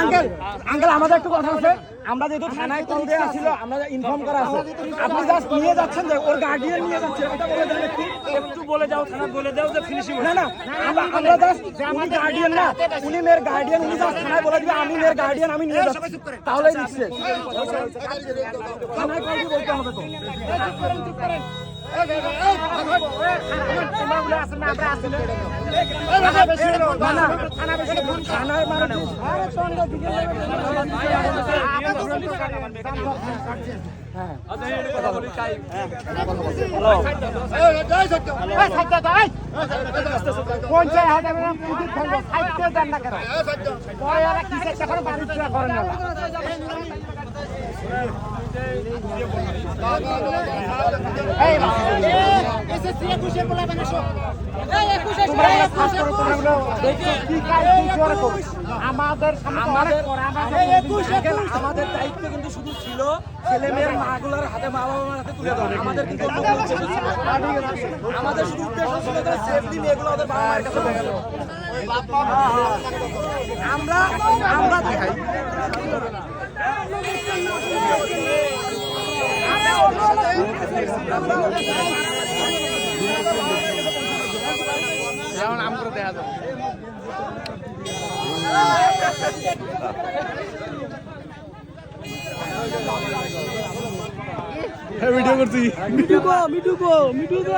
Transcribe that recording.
Uncle uncle আমাদের একটু কথা আছে। আমরা যেহেতু থানায় কল দেওয়া ছিল, আমরা ইনফর্ম করা আছে, আপনি জাস্ট নিয়ে যাচ্ছেন যে ওর গার্ডিয়ান নিয়ে যাচ্ছে, এটা বলে দেন একটু বলে যাও, থানা বলে দাও যে ফিনিশিং। না না, আমরা জাস্ট উনি গার্ডিয়ান না, উনি মেয়ের গার্ডিয়ান, উনি জাস্ট থানায় বলে দিবে আমি মেয়ের গার্ডিয়ান, আমি নিয়ে যাচ্ছি, তাহলেই দিচ্ছে। থানায় কল দিয়ে বলতে হবে তো। আমাদের দায়িত্ব কিন্তু শুধু ছিল ছেলে মেয়ের মাগুলোর হাতে, মা বাবার হাতে তুলে দেওয়া। আমাদের কিন্তু আমাদের শুধু উদ্দেশ্য ছিল সেফলি মেয়েগুলো ওদের বাবা মায়ের কাছে আমরা দেখাই। যেমন নাম করে দেখা যাবে ভিডিও করছি, মিঠু গো মিঠু গো মিঠু গো